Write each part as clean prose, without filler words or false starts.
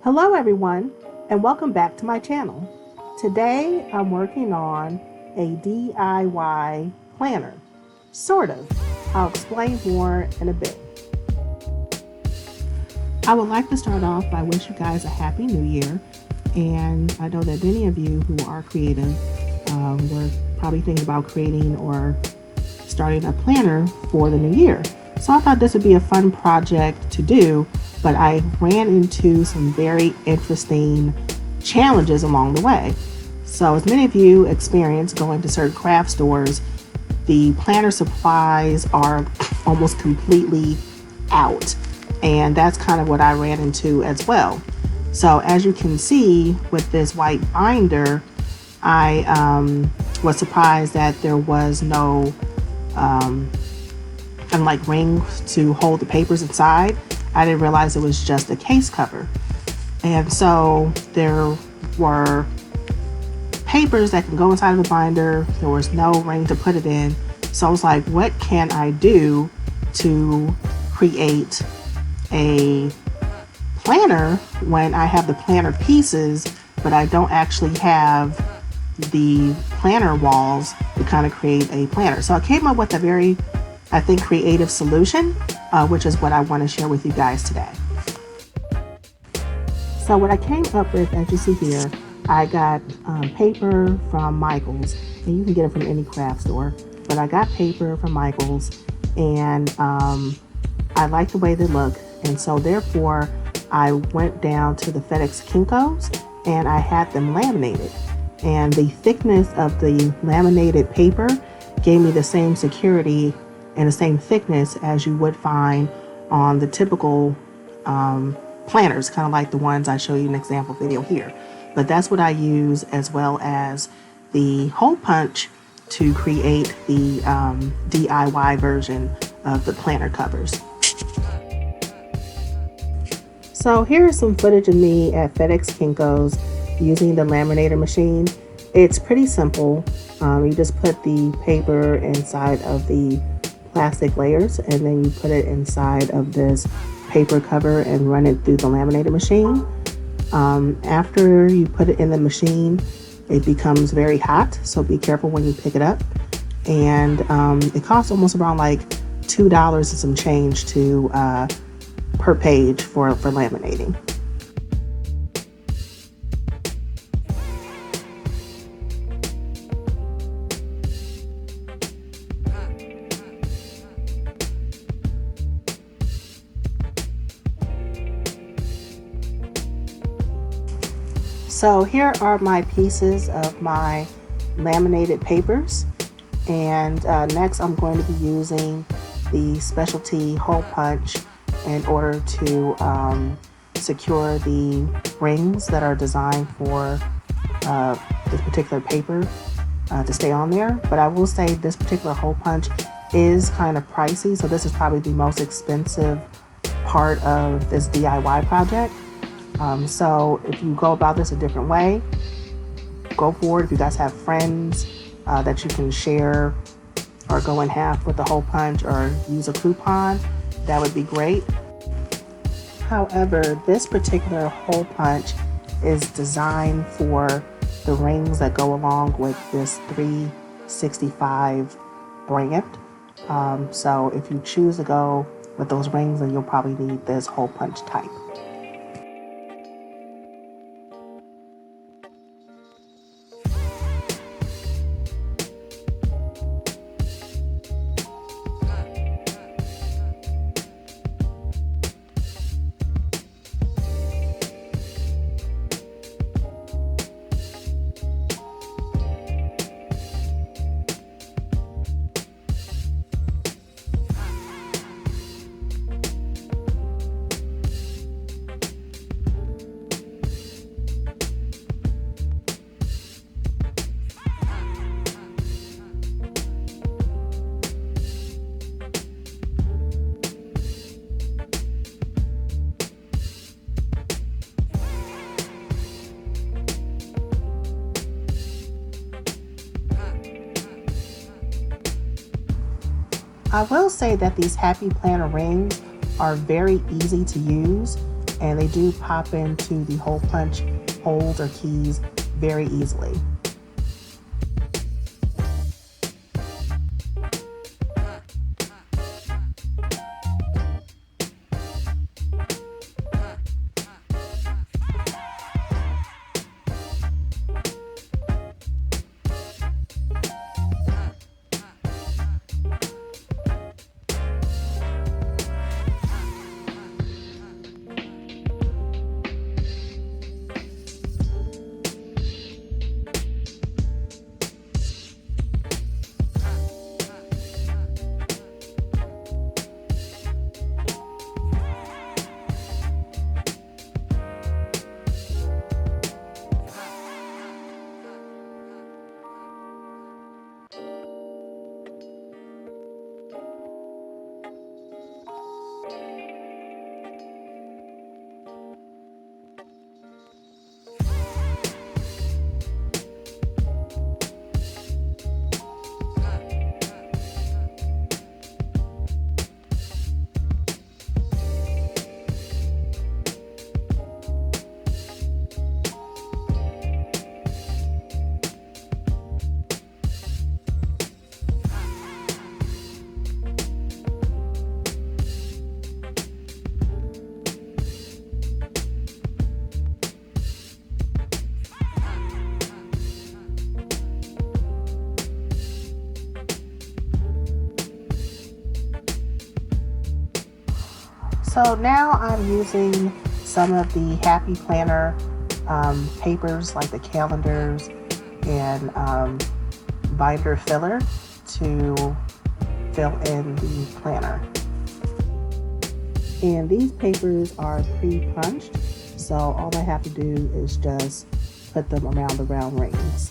Hello everyone, and welcome back to my channel. Today I'm working on a DIY planner. Sort of. I'll explain more in a bit. I would like to start off by wishing you guys a happy new year, and I know that many of you who are creative were probably thinking about creating or starting a planner for the new year. So I thought this would be a fun project to do, but I ran into some very interesting challenges along the way. So as many of you experience going to certain craft stores, the planner supplies are almost completely out. And that's kind of what I ran into as well. So as you can see with this white binder, I was surprised that there was no like rings to hold the papers inside. I didn't realize it was just a case cover. And so there were papers that can go inside of the binder. There was no ring to put it in. So I was like, what can I do to create a planner when I have the planner pieces, but I don't actually have the planner walls to kind of create a planner? So I came up with a very, I think, creative solution, which is what I want to share with you guys today. So what I came up with, as you see here, I got paper from Michael's, and you can get it from any craft store, but I got paper from Michael's, and I like the way they look, and so therefore I went down to the FedEx Kinkos and I had them laminated, and the thickness of the laminated paper gave me the same security and the same thickness as you would find on the typical planners, kind of like the ones I show you an example video here. But that's what I use, as well as the hole punch, to create the DIY version of the planner covers. So here's some footage of me at FedEx Kinkos using the laminator machine. It's pretty simple. You just put the paper inside of the plastic layers, and then you put it inside of this paper cover and run it through the laminator machine. After you put it in the machine, it becomes very hot, so be careful when you pick it up. And it costs almost around like $2 and some change to per page for laminating. So here are my pieces of my laminated papers, and next I'm going to be using the specialty hole punch in order to secure the rings that are designed for this particular paper to stay on there. But I will say this particular hole punch is kind of pricey, so this is probably the most expensive part of this DIY project. So if you go about this a different way, go for it. If you guys have friends that you can share or go in half with the hole punch or use a coupon, that would be great. However, this particular hole punch is designed for the rings that go along with this 365 brand. So if you choose to go with those rings, then you'll probably need this hole punch type. I will say that these Happy Planner rings are very easy to use, and they do pop into the hole punch holes or keys very easily. So now I'm using some of the Happy Planner papers like the calendars and binder filler to fill in the planner. And these papers are pre-punched, so all I have to do is just put them around the round rings.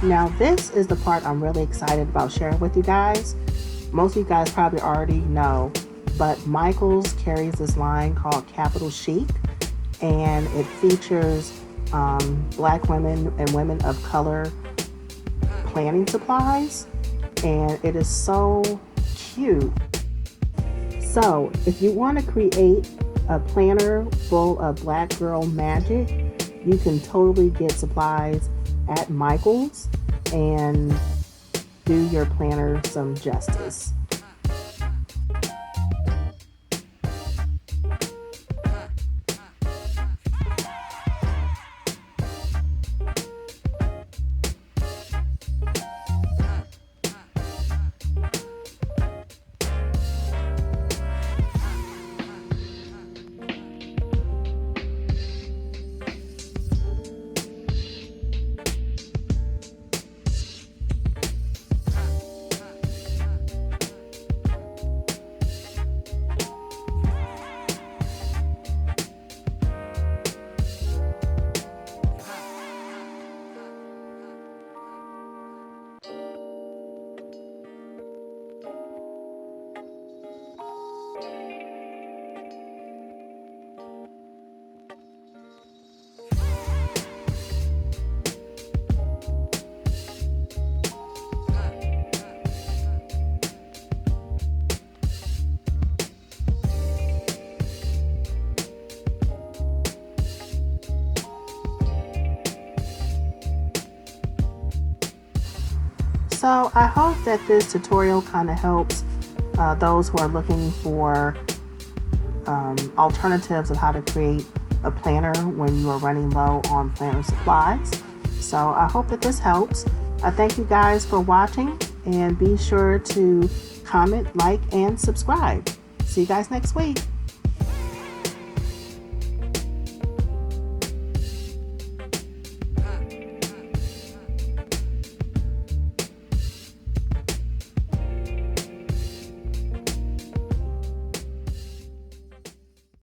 Now this is the part I'm really excited about sharing with you guys. Most of you guys probably already know, but Michaels carries this line called Capital Chic, and it features Black women and women of color planning supplies, and it is so cute. So if you want to create a planner full of Black girl magic, you can totally get supplies at Michaels and do your planner some justice. So I hope that this tutorial kind of helps those who are looking for alternatives of how to create a planner when you are running low on planner supplies. So I hope that this helps. I thank you guys for watching, and be sure to comment, like, and subscribe. See you guys next week.